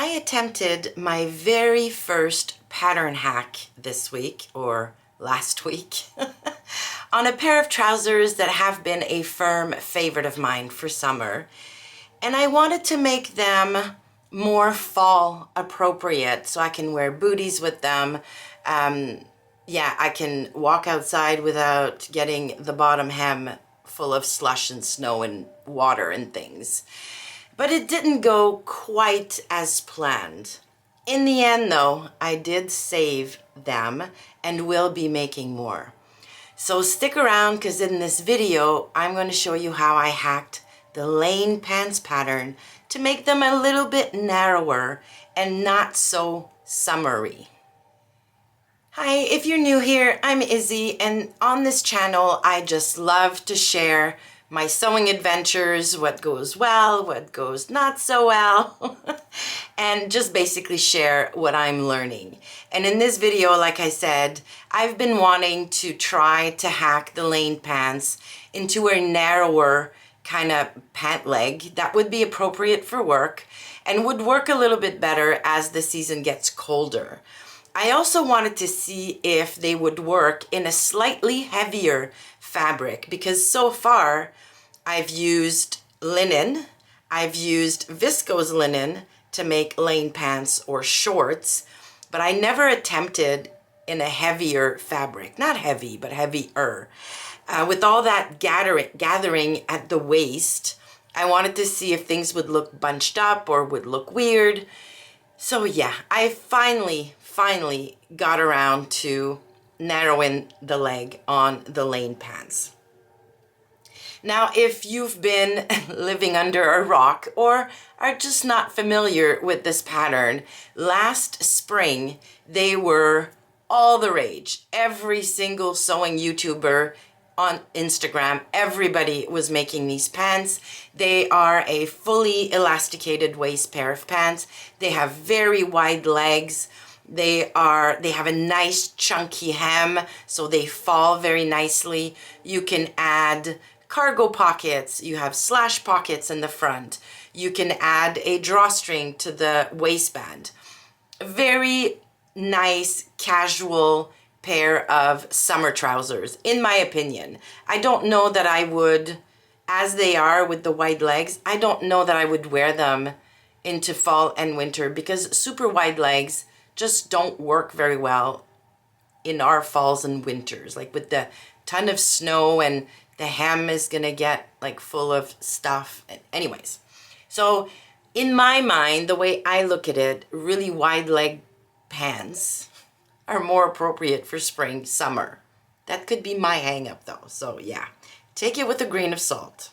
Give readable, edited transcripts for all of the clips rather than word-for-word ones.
I attempted my very first pattern hack this week, or last week, on a pair of trousers that have been a firm favorite of mine for summer. And I wanted to make them more fall appropriate so I can wear booties with them. Yeah, I can walk outside without getting the bottom hem full of slush and snow and water and things. But it didn't go quite as planned. In the end, though, I did save them and will be making more. So stick around, because in this video, I'm going to show you how I hacked the lane pants pattern to make them a little bit narrower and not so summery. Hi, if you're new here, I'm Izzy, and on this channel, I just love to share my sewing adventures, what goes well, what goes not so well, and just basically share what I'm learning. And in this video, like I said, I've been wanting to try to hack the lane pants into a narrower kind of pant leg that would be appropriate for work and would work a little bit better as the season gets colder. I also wanted to see if they would work in a slightly heavier fabric, because so far I've used linen, I've used viscose linen to make lane pants or shorts, but I never attempted in a heavier fabric. Not heavy, but heavier. With all that gathering at the waist, I wanted to see if things would look bunched up or would look weird. So yeah, I finally got around to narrowing the leg on the lane pants. Now, if you've been living under a rock or are just not familiar with this pattern, last spring they were all the rage. Every single sewing YouTuber on Instagram, everybody was making these pants. They are a fully elasticated waist pair of pants. They have very wide legs. They have a nice chunky hem, so they fall very nicely. You can add cargo pockets. You have slash pockets in the front. You can add a drawstring to the waistband. Very nice, casual pair of summer trousers, in my opinion. I don't know that I would, as they are with the wide legs, I don't know that I would wear them into fall and winter, because super wide legs just don't work very well in our falls and winters. Like with the ton of snow, and the hem is gonna get like full of stuff. Anyways, so in my mind, the way I look at it, really wide leg pants are more appropriate for spring, summer. That could be my hang up though. So yeah, take it with a grain of salt.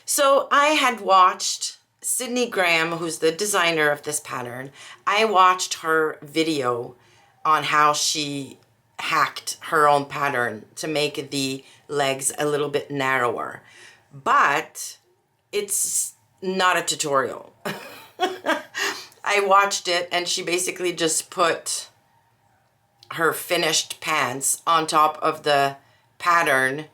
So I had watched Syd Graham, who's the designer of this pattern. I watched her video on how she hacked her own pattern to make the legs a little bit narrower. But it's not a tutorial. I watched it, and she basically just put her finished pants on top of the pattern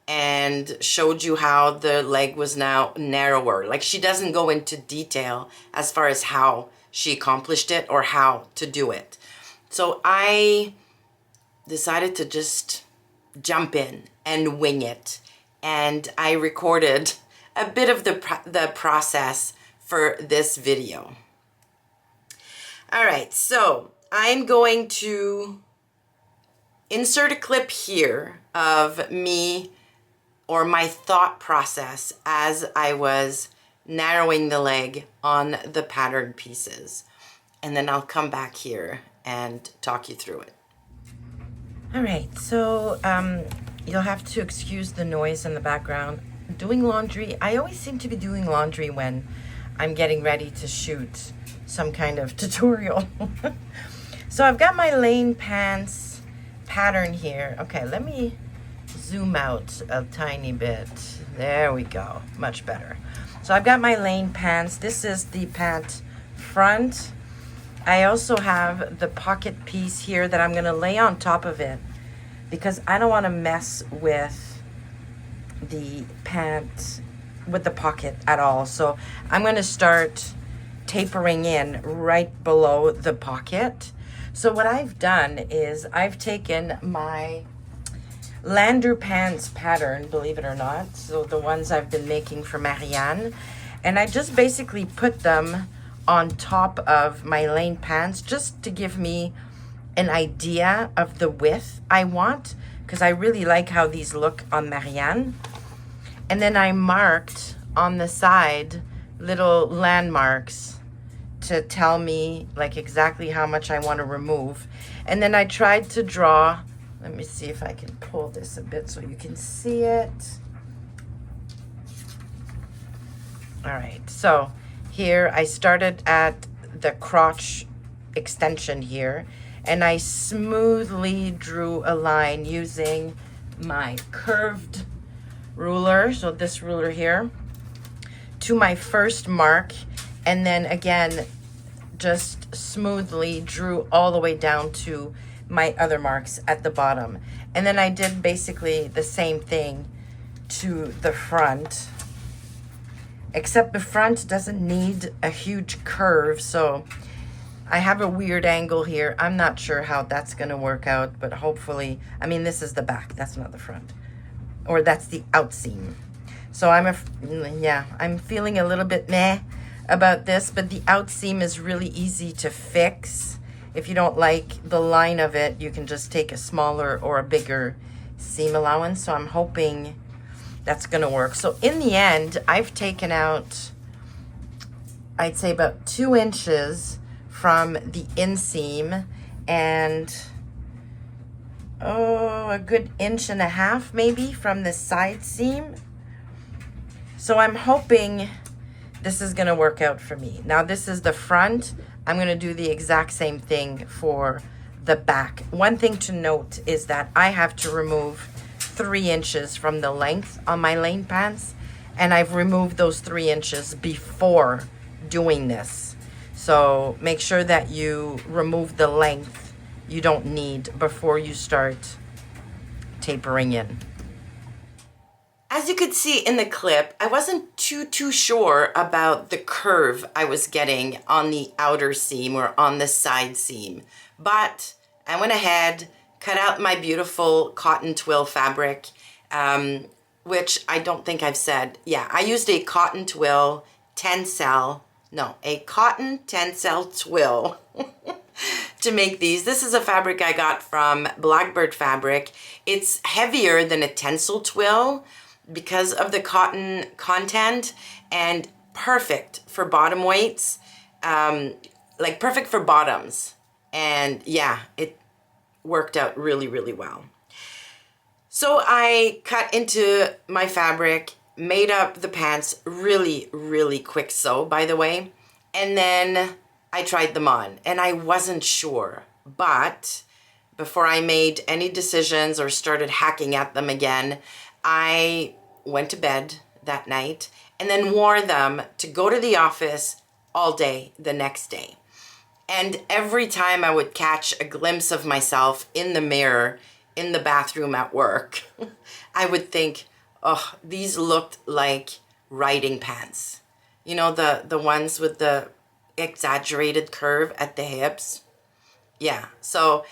and showed you how the leg was now narrower. Like, she doesn't go into detail as far as how she accomplished it or how to do it. So I decided to just jump in and wing it. And I recorded a bit of the process for this video. All right, so I'm going to insert a clip here of me, or my thought process as I was narrowing the leg on the pattern pieces. And then I'll come back here and talk you through it. All right, so you'll have to excuse the noise in the background. Doing laundry, I always seem to be doing laundry when I'm getting ready to shoot some kind of tutorial. So I've got my lane pants pattern here. Okay, let me zoom out a tiny bit. There we go, much better. So I've got my lane pants. This is the pant front. I also have the pocket piece here that I'm gonna lay on top of it, because I don't wanna mess with the pant, with the pocket at all. So I'm gonna start tapering in right below the pocket. So what I've done is I've taken my Lander pants pattern, believe it or not, so the ones I've been making for Marianne, and I just basically put them on top of my lane pants just to give me an idea of the width I want, because I really like how these look on Marianne. And then I marked on the side little landmarks to tell me like exactly how much I want to remove. And then I tried to draw, let me see if I can pull this a bit so you can see it. All right, so here I started at the crotch extension here, and I smoothly drew a line using my curved ruler, so this ruler here, to my first mark, and then again just smoothly drew all the way down to my other marks at the bottom. And then I did basically the same thing to the front, except the front doesn't need a huge curve, so I have a weird angle here. I'm not sure how that's gonna work out, but hopefully, I mean, this is the back, that's not the front, or that's the outseam. So I'm feeling a little bit meh about this, but the outseam is really easy to fix. If you don't like the line of it, you can just take a smaller or a bigger seam allowance. So I'm hoping that's gonna work. So in the end, I've taken out, I'd say about 2 inches from the inseam and a good 1.5 inches maybe from the side seam. So I'm hoping this is gonna work out for me. Now this is the front. I'm gonna do the exact same thing for the back. One thing to note is that I have to remove 3 inches from the length on my lane pants, and I've removed those 3 inches before doing this. So make sure that you remove the length you don't need before you start tapering in. As you could see in the clip, I wasn't too sure about the curve I was getting on the outer seam or on the side seam. But I went ahead, cut out my beautiful cotton twill fabric, which I don't think I've said. Yeah, I used a cotton twill a cotton tencel twill to make these. This is a fabric I got from Blackbird Fabric. It's heavier than a tencel twill because of the cotton content, and perfect for bottom weights, like perfect for bottoms. And yeah, it worked out really, really well. So I cut into my fabric, made up the pants really, really quick sew, by the way, and then I tried them on, and I wasn't sure, but before I made any decisions or started hacking at them again, I went to bed that night and then wore them to go to the office all day the next day. And every time I would catch a glimpse of myself in the mirror in the bathroom at work, I would think, oh, these looked like riding pants. You know, the ones with the exaggerated curve at the hips? Yeah, so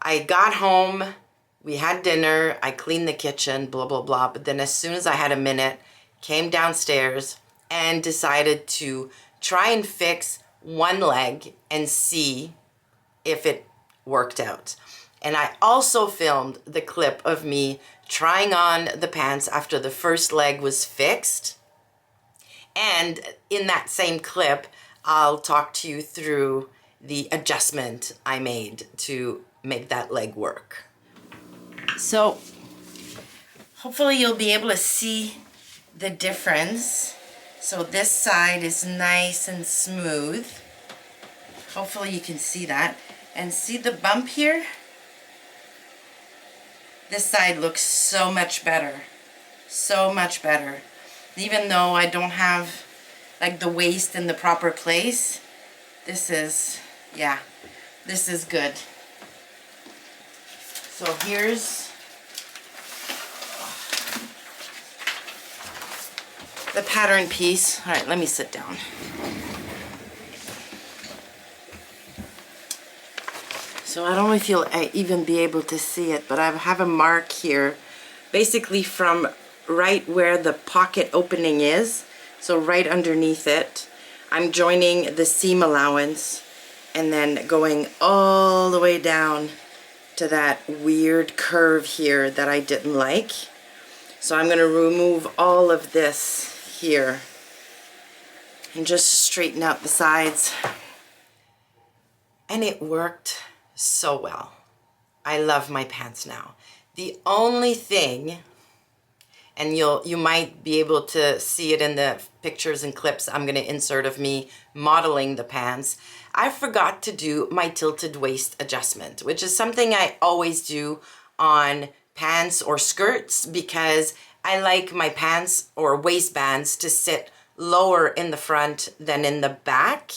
I got home, we had dinner, I cleaned the kitchen, blah, blah, blah. But then as soon as I had a minute, came downstairs and decided to try and fix one leg and see if it worked out. And I also filmed the clip of me trying on the pants after the first leg was fixed. And in that same clip, I'll talk to you through the adjustment I made to make that leg work. So hopefully you'll be able to see the difference. So this side is nice and smooth. Hopefully you can see that. And see the bump here? This side looks so much better. So much better. Even though I don't have like the waist in the proper place, this is, yeah, this is good. So here's the pattern piece. All right, let me sit down. So I don't know if you'll even be able to see it, but I have a mark here, basically from right where the pocket opening is, so right underneath it. I'm joining the seam allowance and then going all the way down to that weird curve here that I didn't like. So I'm going to remove all of this here and just straighten out the sides. And it worked so well. I love my pants now. The only thing, and you might be able to see it in the pictures and clips I'm going to insert of me modeling the pants, I forgot to do my tilted waist adjustment, which is something I always do on pants or skirts because I like my pants or waistbands to sit lower in the front than in the back.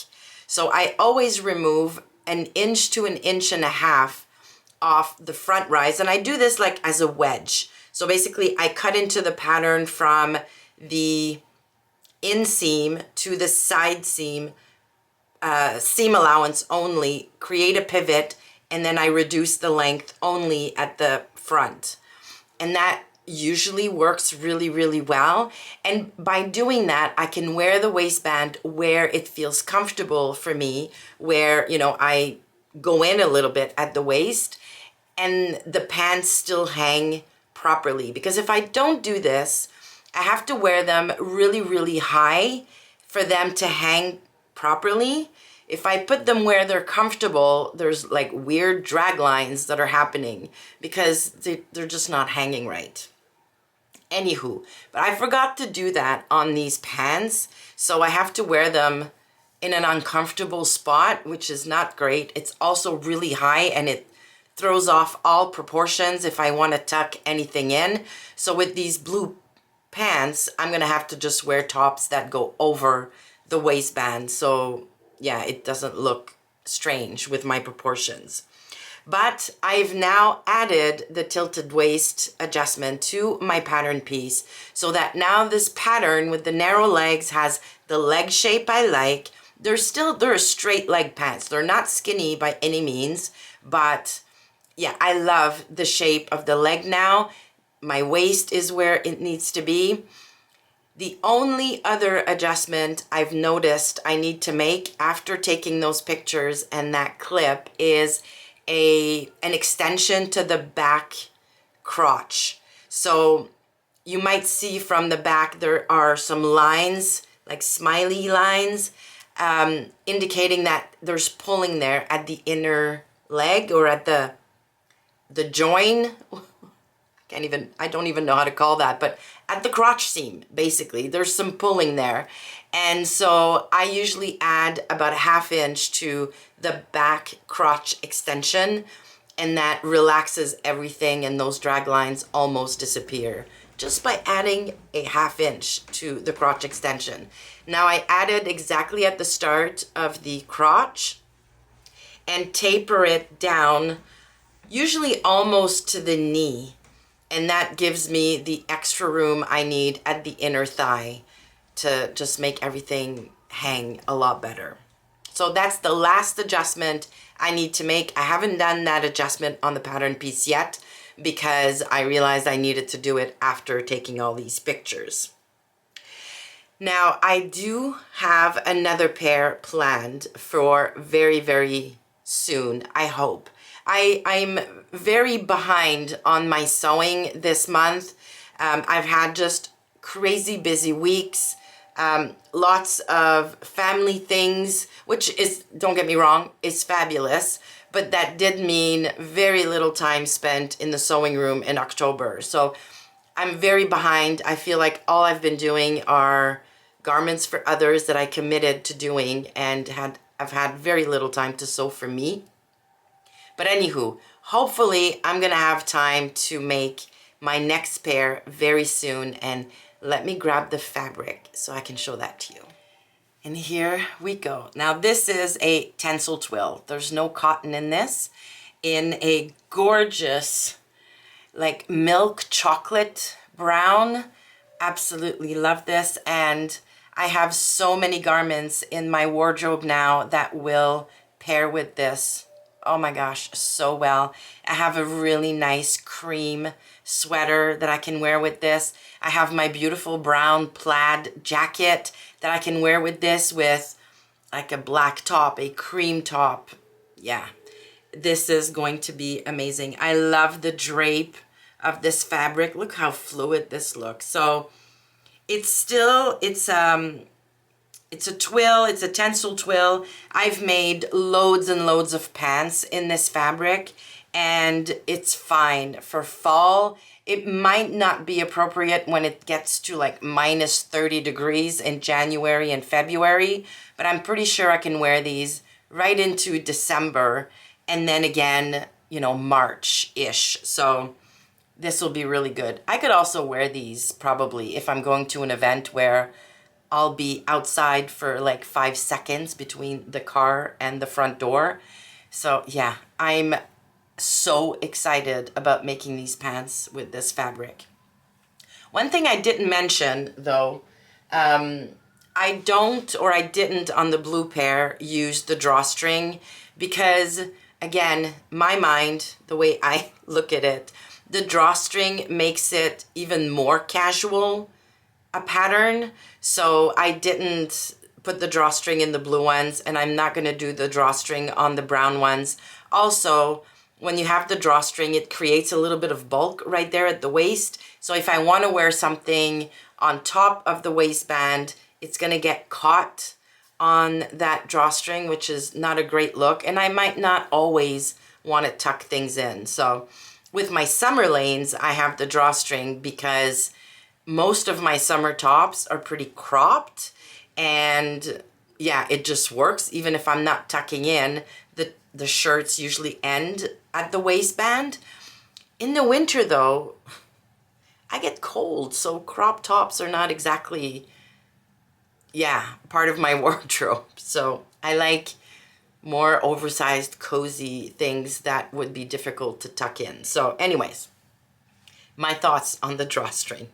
So I always remove an inch to an inch and a half off the front rise, and I do this like as a wedge. So basically I cut into the pattern from the inseam to the side seam, seam allowance only, create a pivot, and then I reduce the length only at the front. And that usually works really, really well. And by doing that, I can wear the waistband where it feels comfortable for me, where, you know, I go in a little bit at the waist and the pants still hang properly. Because if I don't do this, I have to wear them really, really high for them to hang properly. If I put them where they're comfortable, there's like weird drag lines that are happening because they're just not hanging right. Anywho, but I forgot to do that on these pants, so I have to wear them in an uncomfortable spot, which is not great. It's also really high and it throws off all proportions if I want to tuck anything in. So with these blue pants, I'm gonna have to just wear tops that go over the waistband. So yeah, it doesn't look strange with my proportions. But I've now added the tilted waist adjustment to my pattern piece so that now this pattern with the narrow legs has the leg shape I like. They're straight leg pants. They're not skinny by any means, but yeah, I love the shape of the leg now. My waist is where it needs to be. The only other adjustment I've noticed I need to make after taking those pictures and that clip is an extension to the back crotch. So you might see from the back there are some lines, like smiley lines, indicating that there's pulling there at the inner leg or at the join. I don't even know how to call that, but at the crotch seam, basically, there's some pulling there. And so I usually add about a ½ inch to the back crotch extension, and that relaxes everything and those drag lines almost disappear just by adding a ½ inch to the crotch extension. Now I added exactly at the start of the crotch and taper it down, usually almost to the knee. And that gives me the extra room I need at the inner thigh to just make everything hang a lot better. So that's the last adjustment I need to make. I haven't done that adjustment on the pattern piece yet because I realized I needed to do it after taking all these pictures. Now I do have another pair planned for very, very soon, I hope. I'm very behind on my sewing this month. I've had just crazy busy weeks, lots of family things, which is, don't get me wrong, is fabulous, but that did mean very little time spent in the sewing room in October. So I'm very behind. I feel like all I've been doing are garments for others that I committed to doing, and I've had very little time to sew for me. But anywho, hopefully I'm gonna have time to make my next pair very soon, and let me grab the fabric so I can show that to you. And here we go. Now this is a tencel twill. There's no cotton in this. In a gorgeous, like milk chocolate brown. Absolutely love this, and I have so many garments in my wardrobe now that will pair with this oh my gosh, so well. I have a really nice cream sweater that I can wear with this. I have my beautiful brown plaid jacket that I can wear with this, with like a black top, a cream top. Yeah, this is going to be amazing. I love the drape of this fabric. Look how fluid this looks. So it's still, it's a twill, it's a tencel twill. I've made loads and loads of pants in this fabric, and it's fine for fall. It might not be appropriate when it gets to like minus 30 degrees in January and February, but I'm pretty sure I can wear these right into December, and then again, you know, March-ish. So this will be really good. I could also wear these probably if I'm going to an event where I'll be outside for like 5 seconds between the car and the front door. So yeah, I'm so excited about making these pants with this fabric. One thing I didn't mention though, I didn't on the blue pair use the drawstring because, again, my mind, the way I look at it, the drawstring makes it even more casual a pattern. So I didn't put the drawstring in the blue ones, and I'm not going to do the drawstring on the brown ones. Also, when you have the drawstring, it creates a little bit of bulk right there at the waist. So if I want to wear something on top of the waistband, it's going to get caught on that drawstring, which is not a great look. And I might not always want to tuck things in. So with my summer lanes, I have the drawstring because most of my summer tops are pretty cropped, and yeah, it just works. Even if I'm not tucking in, the shirts usually end at the waistband. In the winter though, I get cold, so crop tops are not exactly, yeah, part of my wardrobe. So I like more oversized, cozy things that would be difficult to tuck in. So anyways, my thoughts on the drawstring.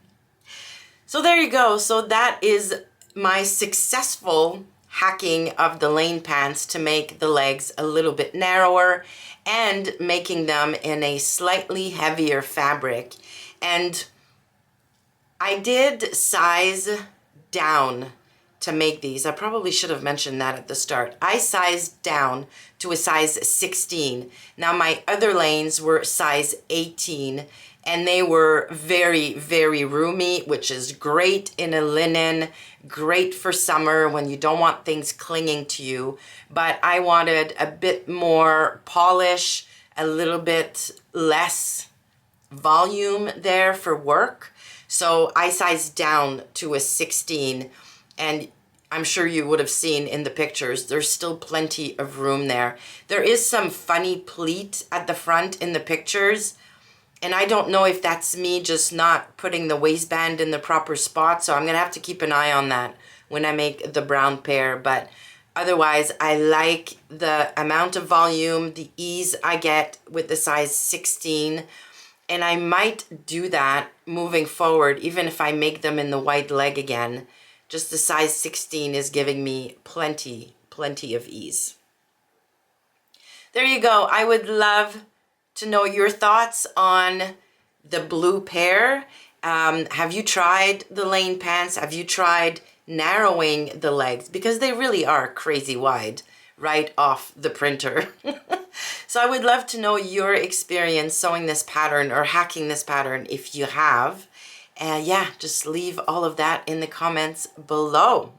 So there you go. So that is my successful hacking of the lane pants to make the legs a little bit narrower and making them in a slightly heavier fabric. And I did size down to make these. I probably should have mentioned that at the start. I sized down to a size 16. Now my other lanes were size 18, and they were very, very roomy, which is great in a linen, great for summer when you don't want things clinging to you. But I wanted a bit more polish, a little bit less volume there for work. So I sized down to a 16, and I'm sure you would have seen in the pictures, there's still plenty of room there. There is some funny pleat at the front in the pictures, and I don't know if that's me just not putting the waistband in the proper spot, so I'm gonna have to keep an eye on that when I make the brown pair. But otherwise, I like the amount of volume, the ease I get with the size 16, and I might do that moving forward, even if I make them in the wide leg again. Just the size 16 is giving me plenty of ease. There you go. I would love to know your thoughts on the blue pair. Have you tried the lane pants? Have you tried narrowing the legs? Because they really are crazy wide right off the printer. So I would love to know your experience sewing this pattern or hacking this pattern if you have. And yeah, just leave all of that in the comments below.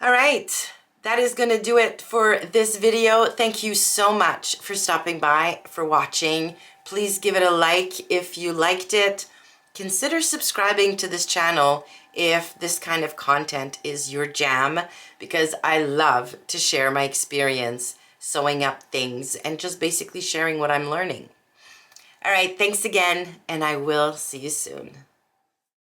All right, that is going to do it for this video. Thank you so much for stopping by, for watching. Please give it a like if you liked it. Consider subscribing to this channel if this kind of content is your jam, because I love to share my experience sewing up things and just basically sharing what I'm learning. All right, thanks again, and I will see you soon.